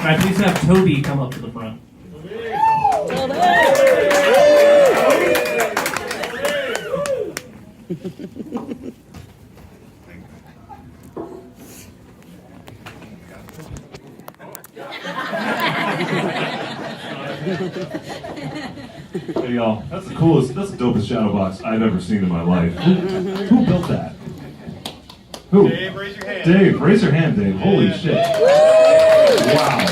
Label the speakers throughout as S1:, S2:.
S1: Can I please have Toby come up to the front?
S2: Hey y'all, that's the coolest, that's the dopest shadow box I've ever seen in my life. Who built that? Who?
S3: Dave, raise your hand.
S2: Dave, raise your hand, Dave. Holy shit. Wow.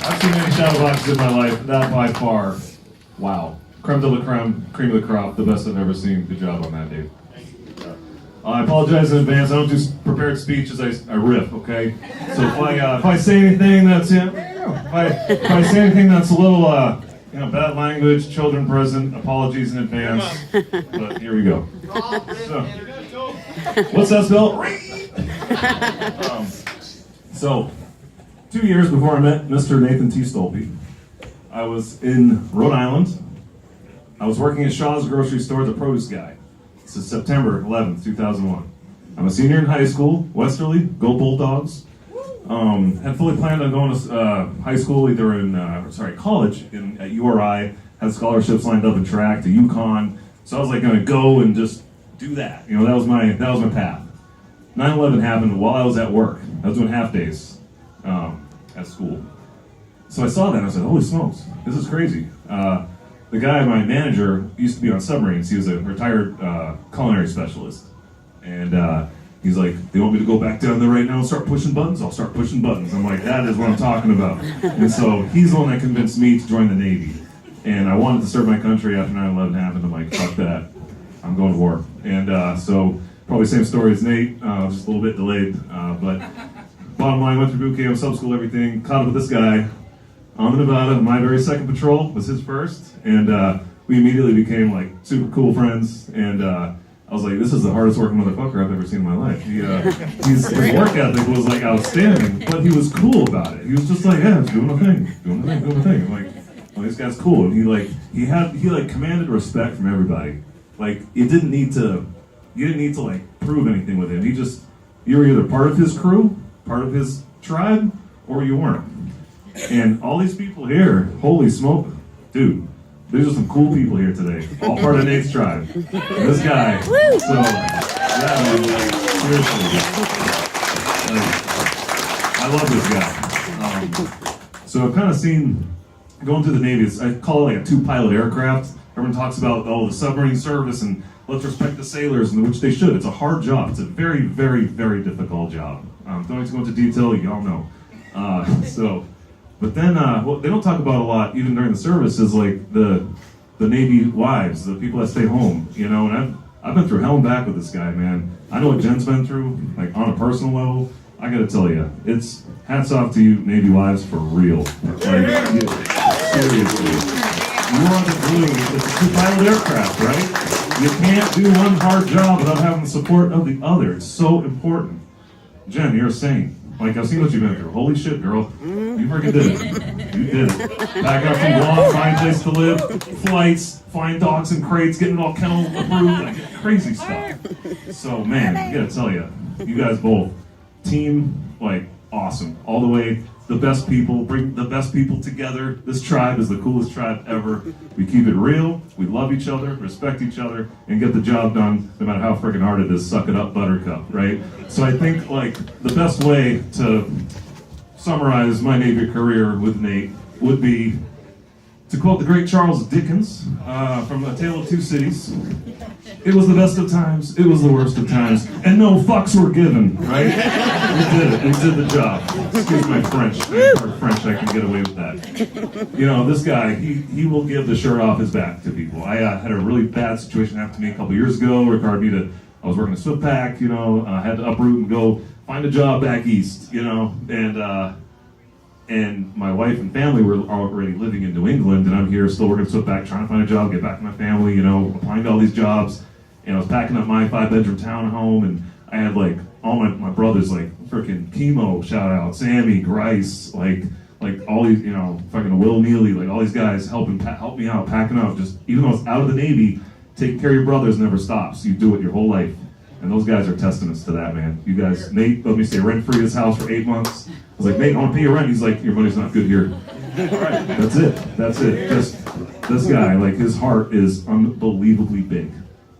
S2: I've seen many shadow boxes in my life, that by far. Wow. Creme de la creme, cream of the crop, the best I've ever seen. Good job on that, Dave. I apologize in advance. I don't do prepared speeches. I riff. Okay. So if I say anything that's if I say anything that's a little bad language, children present, apologies in advance. But here we go. So, what's that spell? So 2 years before I met Mr. Nathan T. Stolpe, I was in Rhode Island. I was working at Shaw's grocery store as a produce guy. This is September 11th, 2001. I'm a senior in high school, Westerly, go Bulldogs. Had fully planned on going to high school, either in, college at URI, had scholarships lined up in track to UConn. So I was like gonna go and just do that. You know, that was my path. 9/11 happened while I was at work. I was doing half days at school. So I saw that and I said, holy smokes, this is crazy. The guy, my manager, used to be on submarines. He was a retired culinary specialist. And he's like, they want me to go back down there right now and start pushing buttons? I'll start pushing buttons. I'm like, that is what I'm talking about. And so he's the one that convinced me to join the Navy. And I wanted to serve my country after 9/11 happened. I'm like, fuck that. I'm going to war. And so probably same story as Nate, just a little bit delayed. But bottom line, went through boot camp, sub school, everything, caught up with this guy on the Nevada. My very second patrol was his first. And we immediately became like super cool friends. And I was like, this is the hardest working motherfucker I've ever seen in my life. His work ethic was like outstanding, but he was cool about it. He was just like, yeah, doing my thing. I'm like, well, this guy's cool. And he commanded respect from everybody. Like, you didn't need to like prove anything with him. You were either part of his crew, part of his tribe, or you weren't. And all these people here, holy smoke, dude. There's just some cool people here today, all part of Nate's tribe. This guy, so yeah, man, seriously, I love this guy. So I've kind of seen going through the Navy. I call it like a two-pilot aircraft. Everyone talks about the submarine service and let's respect the sailors, and which they should. It's a hard job. It's a very, very, very difficult job. Don't need to go into detail. Y'all know. But then what they don't talk about a lot, even during the service, is like the Navy wives, the people that stay home, you know. And I've been through hell and back with this guy, man. I know what Jen's been through, like on a personal level. I gotta tell you, it's hats off to you, Navy wives, for real. Like, seriously, you're on the blue. It's a two-pilot aircraft, right? You can't do one hard job without having the support of the other. It's so important. Jen, you're a saint. Like, I've seen what you've been through. Holy shit, girl. You freaking did it. You did it. Back up from Guam, find place to live, flights, find dogs and crates, getting it all kennel approved, like crazy stuff. So, man, I gotta tell you, you guys both, team, like, awesome. All the way, the best people, bring the best people together. This tribe is the coolest tribe ever. We keep it real, we love each other, respect each other, and get the job done, no matter how freaking hard it is. Suck it up, buttercup, right? So I think, like, the best way to summarize my Navy career with Nate would be to quote the great Charles Dickens from A Tale of Two Cities. It was the best of times, it was the worst of times, and no fucks were given, right? We did it, we did the job. Excuse my French, French, I can get away with that. You know, this guy, he will give the shirt off his back to people. I had a really bad situation happen to me a couple years ago, required me to, I was working a SWIFT pack, you know, I had to uproot and go find a job back east, you know, and my wife and family were already living in New England, and I'm here still working SWIFT pack, trying to find a job, get back to my family, you know, applying to all these jobs. And I was packing up my 5-bedroom townhome, and I had like all my brothers, like freaking Chemo, shout out, Sammy, Grice, like all these, you know, fucking Will Neely, like all these guys help me out, packing up. Just even though it's out of the Navy, taking care of your brothers never stops. You do it your whole life, and those guys are testaments to that, man. You guys, Nate let me stay rent free at his house for 8 months. was like, Nate, I want to pay your rent. He's like, your money's not good here. All right, that's it. That's it. Just this guy, like his heart is unbelievably big,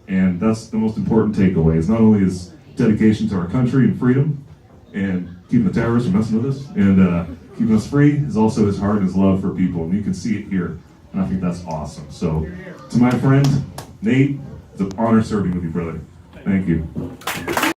S2: and that's the most important takeaway. Is not only his dedication to our country and freedom, and keeping the terrorists from messing with us, and keeping us free, is also his heart and his love for people, and you can see it here. And I think that's awesome. So, to my friend Nate, it's an honor serving with you, brother. Thank you.